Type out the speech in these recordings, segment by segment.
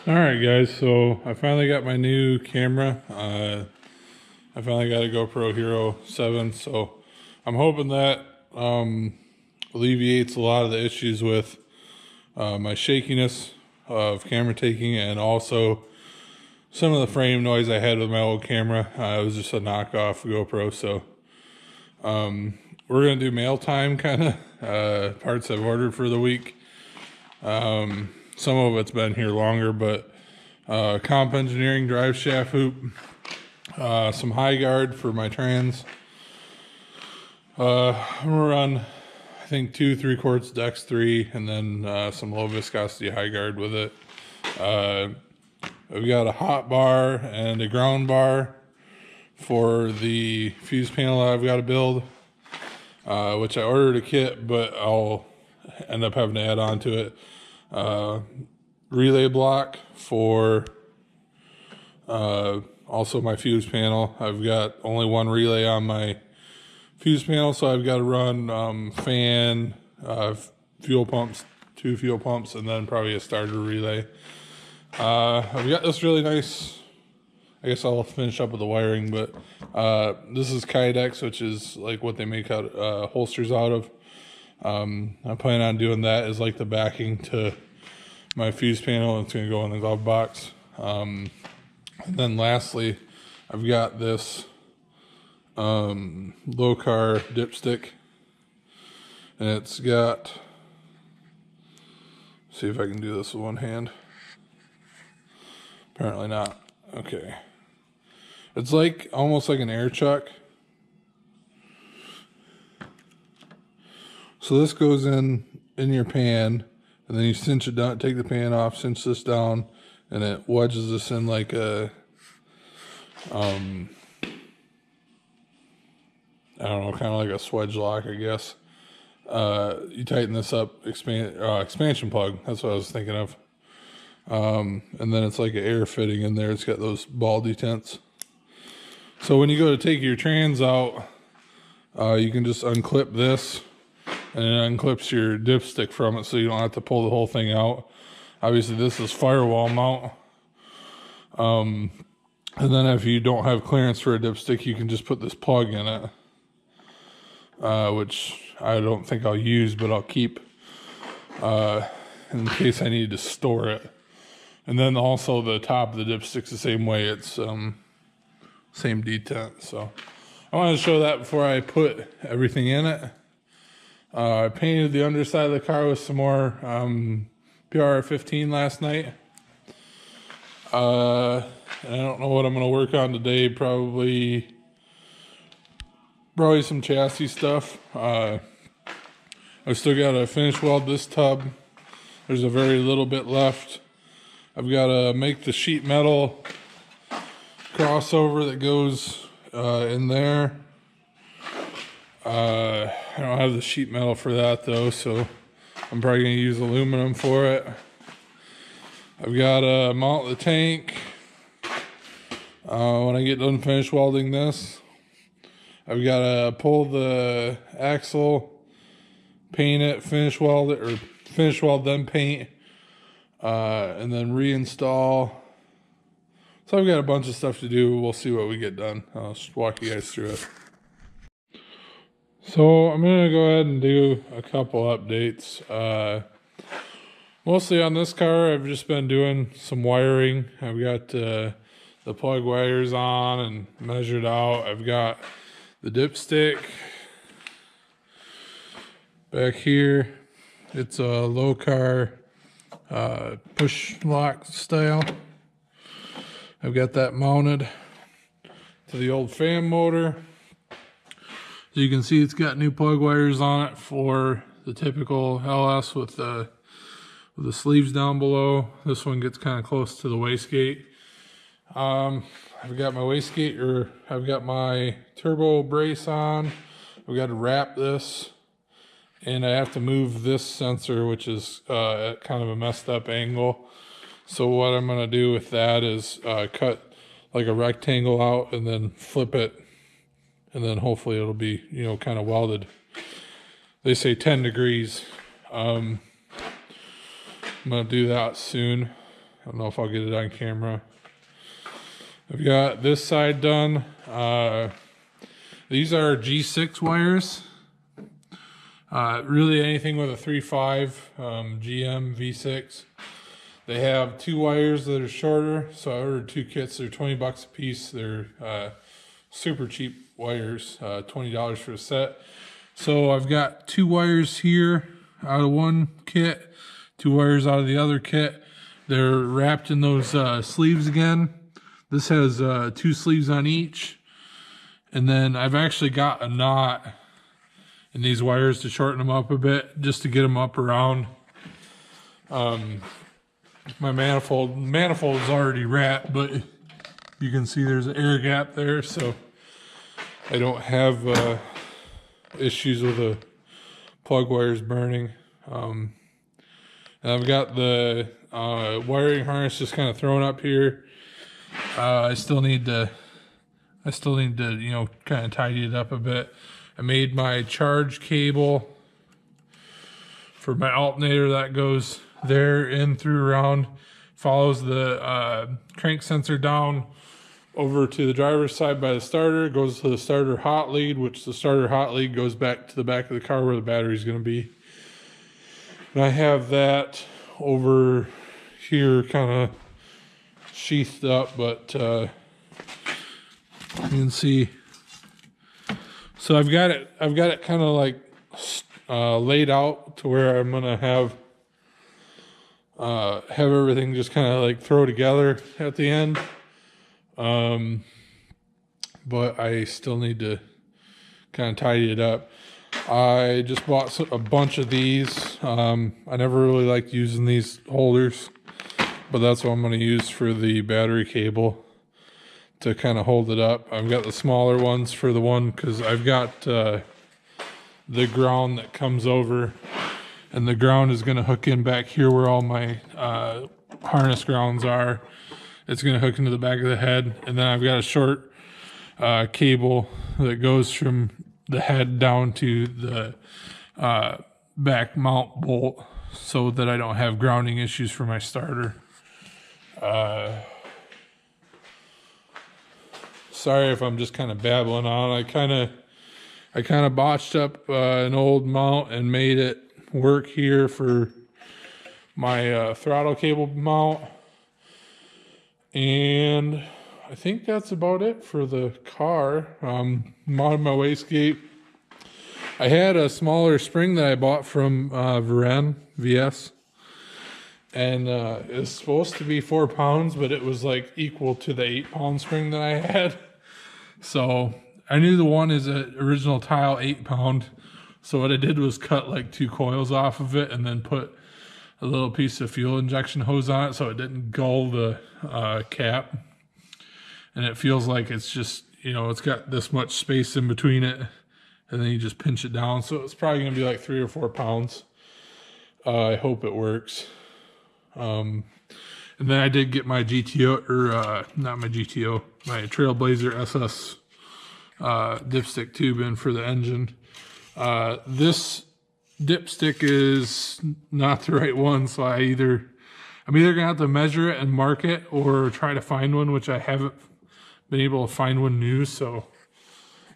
All right, guys. So I finally got my new camera. I finally got a GoPro Hero 7. So I'm hoping that alleviates a lot of the issues with my shakiness of camera taking, and also some of the frame noise I had with my old camera. It was just a knockoff GoPro. So we're gonna do mail time kind of parts I've ordered for the week. Some of it's been here longer, but comp engineering drive shaft hoop, some high guard for my trans. I'm gonna run, I think 2 3/4 Dex 3, and then some low viscosity high guard with it. I've got a hot bar and a ground bar for the fuse panel that I've got to build, which I ordered a kit, but I'll end up having to add on to it. Relay block for also my fuse panel. I've got only one relay on my fuse panel, so I've got to run fan, fuel pumps, 2 fuel pumps, and then probably a starter relay. I've got this really nice, I guess I'll finish up with the wiring, but this is Kydex, which is like what they make out holsters out of. I plan on doing that as like the backing to my fuse panel. It's going to go in the glove box. And then lastly, I've got this low car dipstick, and it's got, see if I can do this with one hand. Apparently not. Okay. It's like almost like an air chuck. So this goes in your pan, and then you cinch it down, take the pan off, cinch this down, and it wedges this in like a, I don't know, kind of like a swedge lock, I guess. You tighten this up, expansion plug, that's what I was thinking of. And then it's like an air fitting in there. It's got those ball detents. So when you go to take your trans out, you can just unclip this, and it unclips your dipstick from it, so you don't have to pull the whole thing out. Obviously this is firewall mount. And then if you don't have clearance for a dipstick, you can just put this plug in it, which I don't think I'll use, but I'll keep in case I need to store it. And then also the top of the dipstick's the same way. It's same detent. So I wanted to show that before I put everything in it. I painted the underside of the car with some more PR15 last night. And I don't know what I'm going to work on today. Probably some chassis stuff. I've still got to finish weld this tub. There's a very little bit left. I've got to make the sheet metal crossover that goes in there. I don't have the sheet metal for that though, so I'm probably going to use aluminum for it. I've got to mount the tank when I get done finish welding this. I've got to pull the axle, paint it, finish weld it, or finish weld then paint, and then reinstall. So I've got a bunch of stuff to do. We'll see what we get done. I'll just walk you guys through it. So I'm going to go ahead and do a couple updates. Mostly on this car, I've just been doing some wiring. I've got the plug wires on and measured out. I've got the dipstick back here. It's a low car push lock style. I've got that mounted to the old fan motor. So you can see it's got new plug wires on it for the typical LS with the sleeves down below. This one gets kind of close to the wastegate. I've got my wastegate, or I've got my turbo brace on. I've got to wrap this, and I have to move this sensor, which is at kind of a messed up angle. So what I'm going to do with that is cut like a rectangle out and then flip it, and then hopefully it'll be, you know, kind of welded. They say 10 degrees. I'm going to do that soon. don't know if I'll get it on camera. I've got this side done. These are G6 wires. Really anything with a 3.5 GM V6. They have 2 wires that are shorter, so I ordered 2 kits. They're $20 a piece. They're super cheap wires, $20 for a set. So I've got 2 wires here out of one kit, 2 wires out of the other kit. They're wrapped in those sleeves again. This has 2 sleeves on each. And then I've actually got a knot in these wires to shorten them up a bit, just to get them up around. My manifold is already wrapped, but you can see there's an air gap there, so I don't have issues with the plug wires burning. And I've got the wiring harness just kind of thrown up here. I still need to, you know, kind of tidy it up a bit. I made my charge cable for my alternator that goes there, in, through, around, follows the crank sensor down over to the driver's side by the starter, goes to the starter hot lead, which the starter hot lead goes back to the back of the car where the battery is going to be. And I have that over here kind of sheathed up, but you can see. So I've got it kind of like laid out to where I'm gonna have everything just kind of like throw together at the end. But I still need to kind of tidy it up. I just bought a bunch of these. I never really liked using these holders, but that's what I'm going to use for the battery cable to kind of hold it up. I've got the smaller ones for the one because I've got the ground that comes over, and the ground is going to hook in back here where all my harness grounds are. It's going to hook into the back of the head, and then I've got a short cable that goes from the head down to the back mount bolt so that I don't have grounding issues for my starter. Sorry if I'm just kind of babbling on. I kind of botched up an old mount and made it work here for my throttle cable mount. And I think that's about it for the car. Mounted my wastegate. I had a smaller spring that I bought from Varen VS, and it's supposed to be 4 pounds, but it was like equal to the 8-pound spring that I had. So I knew the one is an original tile 8-pound. So what I did was cut like 2 coils off of it and then put a little piece of fuel injection hose on it so it didn't gull the cap. And it feels like it's just, you know, it's got this much space in between it, and then you just pinch it down. So it's probably going to be like 3 or 4 pounds. I hope it works. And then I did get my GTO, or not my GTO, my Trailblazer SS dipstick tube in for the engine. This dipstick is not the right one, so I'm either gonna have to measure it and mark it, or try to find one, which I haven't been able to find one new, so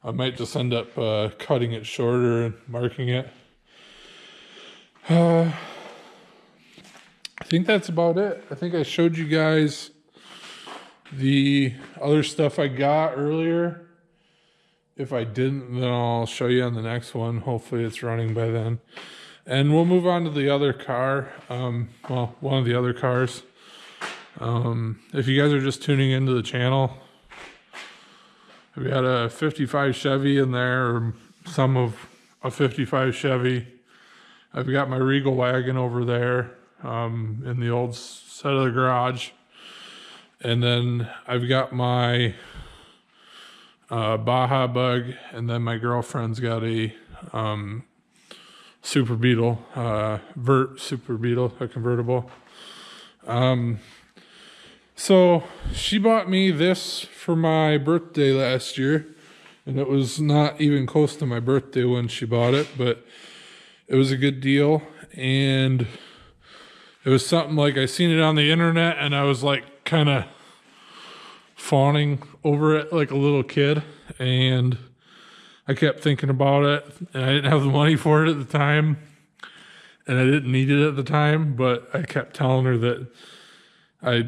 I might just end up cutting it shorter and marking it. I think that's about it. I think I showed you guys the other stuff I got earlier. If I didn't, then I'll show you on the next one. Hopefully it's running by then. And we'll move on to the other car. Well, one of the other cars. If you guys are just tuning into the channel, we had a 55 Chevy in there, or some of a 55 Chevy. I've got my Regal wagon over there in the old set of the garage. And then I've got my Baja Bug, and then my girlfriend's got a Super Beetle, Super Beetle, a convertible. So she bought me this for my birthday last year, and it was not even close to my birthday when she bought it, but it was a good deal. And It was something like I seen it on the internet and I was like kind of fawning over it like a little kid, and I kept thinking about it, and I didn't have the money for it at the time, and I didn't need it at the time, but I kept telling her that I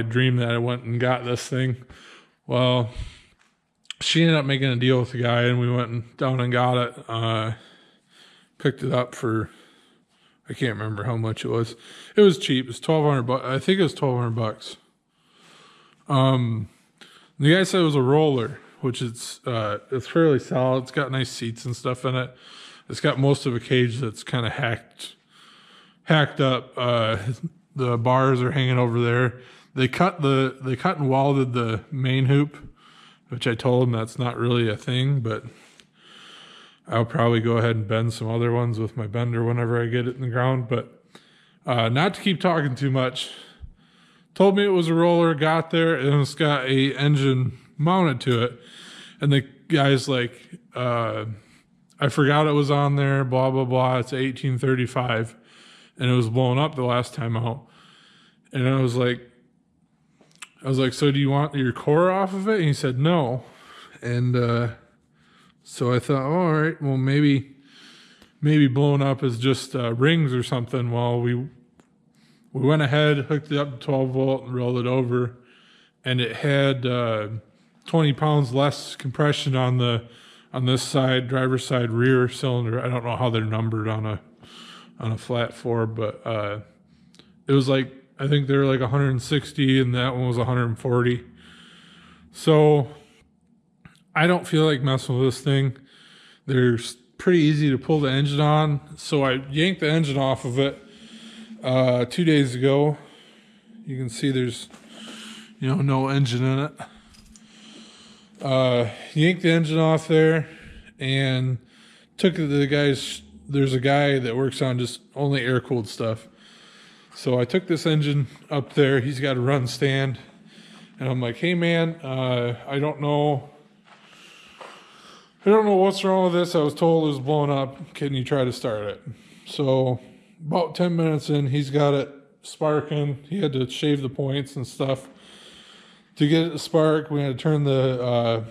dreamed that I went and got this thing. Well, she ended up making a deal with the guy, and we went down and got it. Picked it up for, I can't remember how much it was. It was cheap. It was $1,200. I think it was $1,200. The guy said it was a roller, which it's fairly solid. It's got nice seats and stuff in it. It's got most of a cage that's kind of hacked up. The bars are hanging over there. They cut and welded the main hoop, which I told them that's not really a thing, but I'll probably go ahead and bend some other ones with my bender whenever I get it in the ground. But not to keep talking too much, told me it was a roller, got there, and it's got a engine mounted to it. And the guy's like, I forgot it was on there, blah, blah, blah. It's 1835. And it was blown up the last time out. And I was like, so do you want your core off of it? And he said, no. And so I thought, oh, all right, well, maybe blown up is just rings or something. Well, we went ahead, hooked it up to 12 volt and rolled it over. And it had 20 pounds less compression on this side, driver's side rear cylinder. I don't know how they're numbered on a flat four, but it was like, I think they were like 160 and that one was 140. So I don't feel like messing with this thing. They're pretty easy to pull the engine on. So I yanked the engine off of it 2 days ago. You can see there's, no engine in it. Yanked the engine off there and took it to the guy's. There's a guy that works on just only air-cooled stuff. So I took this engine up there. He's got a run stand. And I'm like, hey, man, I don't know what's wrong with this. I was told it was blown up. Can you try to start it? So about 10 minutes in, he's got it sparking. He had to shave the points and stuff. To get it to spark, we had to turn the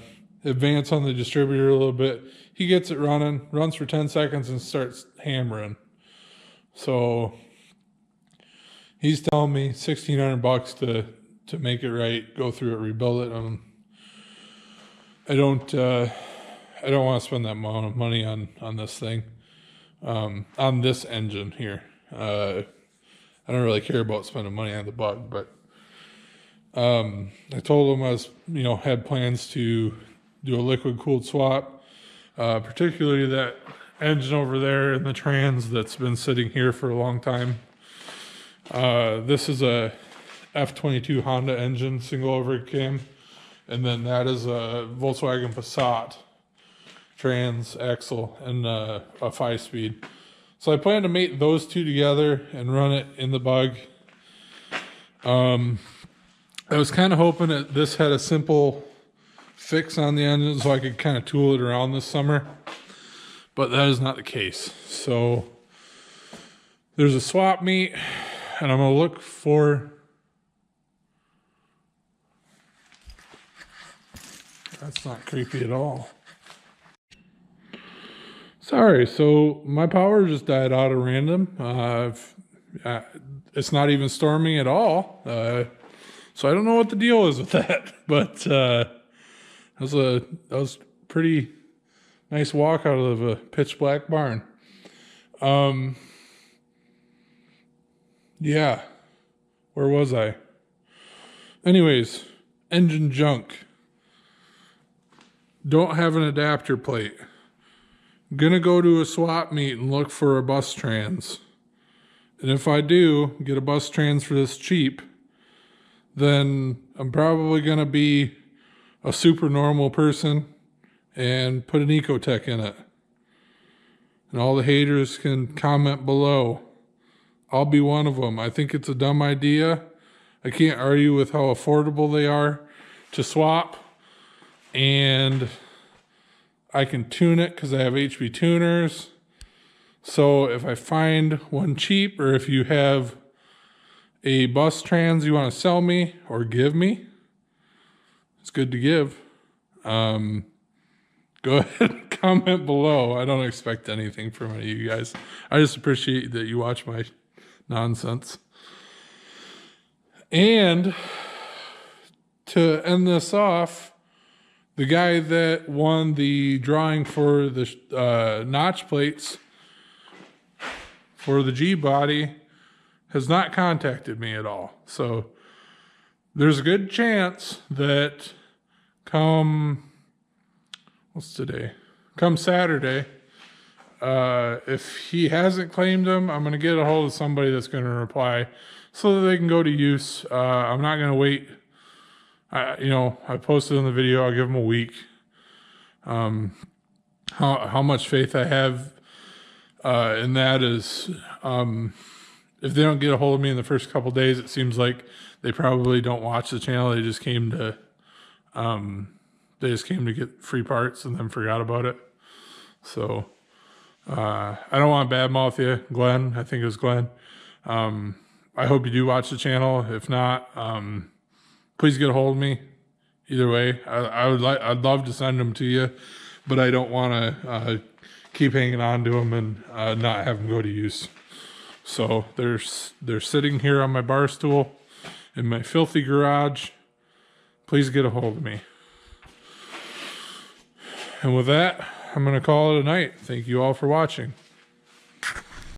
advance on the distributor a little bit. He gets it running, runs for 10 seconds and starts hammering. So he's telling me $1,600 to make it right, go through it, rebuild it. I don't want to spend that amount of money on this thing, on this engine here. I don't really care about spending money on the bug, but I told him I was, had plans to do a liquid cooled swap. Particularly that engine over there in the trans that's been sitting here for a long time. This is a F22 Honda engine, single overhead cam, and then that is a Volkswagen Passat trans axle and a 5-speed. So I plan to mate those two together and run it in the bug. I was kind of hoping that this had a simple fix on the engine so I could kind of tool it around this summer, but that is not the case. So there's a swap meet, and I'm going to look for, that's not creepy at all. Sorry, so my power just died out of random. It's not even storming at all, so I don't know what the deal is with that, but that was pretty nice walk out of a pitch black barn. Yeah, where was I? Anyways, engine junk. Don't have an adapter plate. Gonna go to a swap meet and look for a bus trans. And if I do get a bus trans for this cheap, then I'm probably gonna be a super normal person and put an Ecotech in it. And all the haters can comment below. I'll be one of them. I think it's a dumb idea. I can't argue with how affordable they are to swap. And I can tune it because I have HB tuners. So if I find one cheap, or if you have a bus trans you want to sell me or give me, it's good to give. Go ahead and comment below. I don't expect anything from any of you guys. I just appreciate that you watch my nonsense. And to end this off, the guy that won the drawing for the notch plates for the G-body has not contacted me at all. So there's a good chance that what's today? Come Saturday, if he hasn't claimed them, I'm going to get a hold of somebody that's going to reply so that they can go to use. I'm not going to wait. I posted in the video, I'll give them a week. How much faith I have in that is, if they don't get a hold of me in the first couple days, it seems like they probably don't watch the channel. They just came to get free parts and then forgot about it. So I don't want to badmouth you, Glenn. I think it was Glenn. I hope you do watch the channel. If not, please get a hold of me. Either way, I'd love to send them to you, but I don't want to keep hanging on to them and not have them go to use. So they're sitting here on my bar stool in my filthy garage. Please get a hold of me. And with that, I'm going to call it a night. Thank you all for watching.